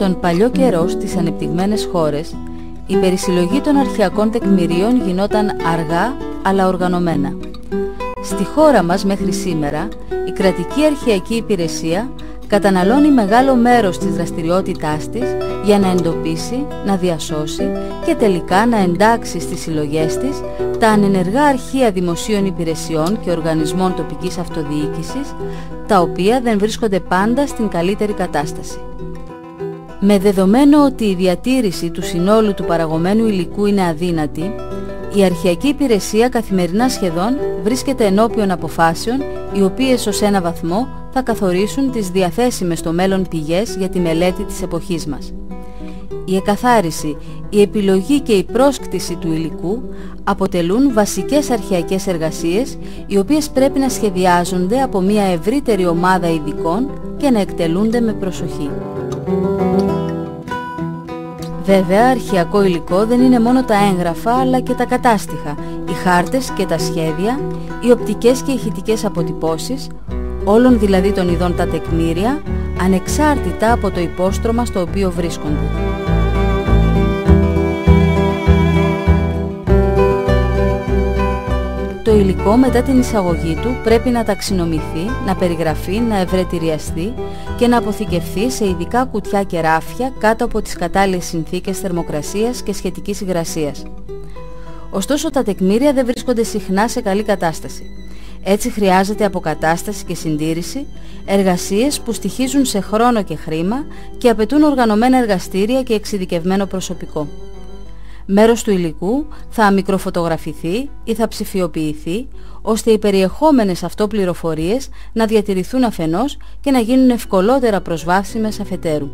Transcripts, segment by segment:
Τον παλιό καιρό στις ανεπτυγμένες χώρες, η περισυλλογή των αρχαιακών τεκμηρίων γινόταν αργά αλλά οργανωμένα. Στη χώρα μας μέχρι σήμερα, η κρατική αρχαιακή υπηρεσία καταναλώνει μεγάλο μέρος της δραστηριότητάς της για να εντοπίσει, να διασώσει και τελικά να εντάξει στις συλλογές της τα ανενεργά αρχεία δημοσίων υπηρεσιών και οργανισμών τοπικής αυτοδιοίκησης, τα οποία δεν βρίσκονται πάντα στην καλύτερη κατάσταση. Με δεδομένο ότι η διατήρηση του συνόλου του παραγωμένου υλικού είναι αδύνατη, η αρχαιακή υπηρεσία καθημερινά σχεδόν βρίσκεται ενώπιον αποφάσεων οι οποίες ως ένα βαθμό θα καθορίσουν τις διαθέσιμες στο μέλλον πηγές για τη μελέτη της εποχής μας. Η εκαθάριση, η επιλογή και η πρόσκτηση του υλικού αποτελούν βασικές αρχαιακές εργασίες οι οποίες πρέπει να σχεδιάζονται από μια ευρύτερη ομάδα ειδικών και να εκτελούνται με προσοχή. Βέβαια, αρχαιακό υλικό δεν είναι μόνο τα έγγραφα αλλά και τα κατάστοιχα, οι χάρτες και τα σχέδια, οι οπτικές και ηχητικές αποτυπώσεις, όλων δηλαδή των ειδών τα τεκμήρια, ανεξάρτητα από το υπόστρωμα στο οποίο βρίσκονται. Το υλικό μετά την εισαγωγή του πρέπει να ταξινομηθεί, να περιγραφεί, να ευρετηριαστεί και να αποθηκευθεί σε ειδικά κουτιά και ράφια κάτω από τις κατάλληλες συνθήκες θερμοκρασίας και σχετικής υγρασίας. Ωστόσο τα τεκμήρια δεν βρίσκονται συχνά σε καλή κατάσταση. Έτσι χρειάζεται αποκατάσταση και συντήρηση, εργασίες που στοιχίζουν σε χρόνο και χρήμα και απαιτούν οργανωμένα εργαστήρια και εξειδικευμένο προσωπικό. Μέρος του υλικού θα μικροφωτογραφηθεί ή θα ψηφιοποιηθεί, ώστε οι περιεχόμενες αυτό πληροφορίες να διατηρηθούν αφενός και να γίνουν ευκολότερα προσβάσιμες αφετέρου.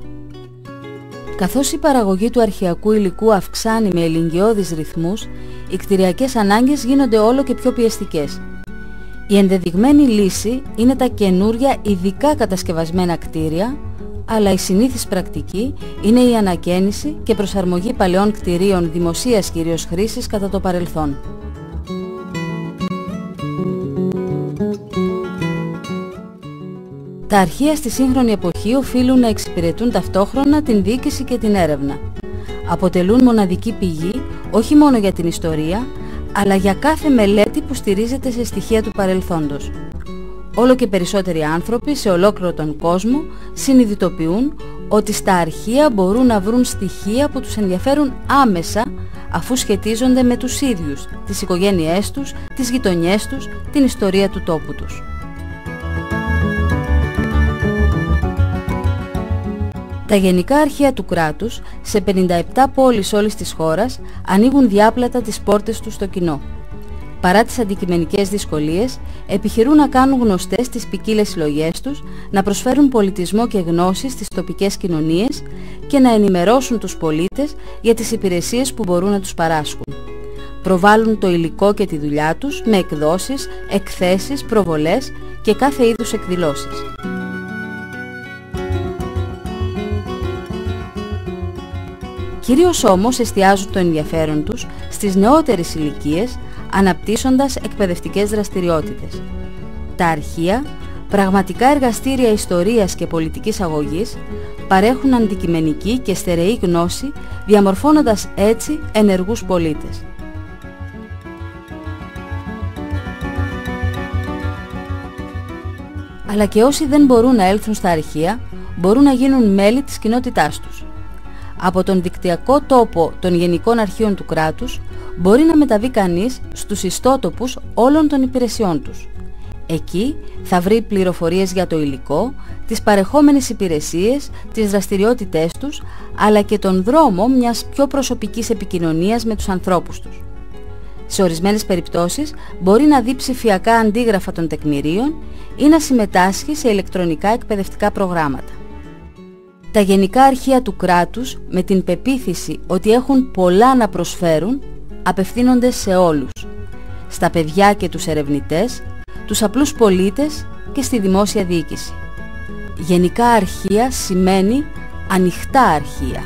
Καθώς η παραγωγή του αρχαιακού υλικού αυξάνει με ελιγγιώδεις ρυθμούς, οι κτηριακές ανάγκες γίνονται όλο και πιο πιεστικές. Η ενδεδειγμένη λύση είναι τα καινούρια ειδικά κατασκευασμένα κτίρια, αλλά η συνήθις πρακτική είναι η ανακαίνιση και προσαρμογή παλαιών κτιρίων δημοσίας κυρίως χρήσης κατά το παρελθόν. Τα αρχεία στη σύγχρονη εποχή οφείλουν να εξυπηρετούν ταυτόχρονα την διοίκηση και την έρευνα. Αποτελούν μοναδική πηγή όχι μόνο για την ιστορία, αλλά για κάθε μελέτη που στηρίζεται σε στοιχεία του παρελθόντος. Όλο και περισσότεροι άνθρωποι σε ολόκληρο τον κόσμο συνειδητοποιούν ότι στα αρχεία μπορούν να βρουν στοιχεία που τους ενδιαφέρουν άμεσα, αφού σχετίζονται με τους ίδιους, τις οικογένειές τους, τις γειτονιές τους, την ιστορία του τόπου τους. Τα γενικά αρχεία του κράτους σε 57 πόλεις όλης της χώρας ανοίγουν διάπλατα τις πόρτες τους στο κοινό. Παρά τις αντικειμενικές δυσκολίες, επιχειρούν να κάνουν γνωστές τις ποικίλες συλλογές τους, να προσφέρουν πολιτισμό και γνώση στις τοπικές κοινωνίες και να ενημερώσουν τους πολίτες για τις υπηρεσίες που μπορούν να τους παράσχουν. Προβάλλουν το υλικό και τη δουλειά τους με εκδόσεις, εκθέσεις, προβολές και κάθε είδους εκδηλώσεις. Κυρίως όμως εστιάζουν το ενδιαφέρον τους στις νεότερες ηλικίες, αναπτύσσοντας εκπαιδευτικές δραστηριότητες. Τα αρχεία, πραγματικά εργαστήρια ιστορίας και πολιτικής αγωγής, παρέχουν αντικειμενική και στερεή γνώση, διαμορφώνοντας έτσι ενεργούς πολίτες. Αλλά και όσοι δεν μπορούν να έλθουν στα αρχεία, μπορούν να γίνουν μέλη της κοινότητάς τους. Από τον δικτυακό τόπο των Γενικών Αρχείων του κράτους μπορεί να μεταβεί κανείς στους ιστότοπους όλων των υπηρεσιών τους. Εκεί θα βρει πληροφορίες για το υλικό, τις παρεχόμενες υπηρεσίες, τις δραστηριότητές τους, αλλά και τον δρόμο μιας πιο προσωπικής επικοινωνίας με τους ανθρώπους τους. Σε ορισμένες περιπτώσεις μπορεί να δει ψηφιακά αντίγραφα των τεκμηρίων ή να συμμετάσχει σε ηλεκτρονικά εκπαιδευτικά προγράμματα. Τα γενικά αρχεία του κράτους, με την πεποίθηση ότι έχουν πολλά να προσφέρουν, απευθύνονται σε όλους, στα παιδιά και τους ερευνητές, τους απλούς πολίτες και στη δημόσια διοίκηση. Γενικά αρχεία σημαίνει ανοιχτά αρχεία.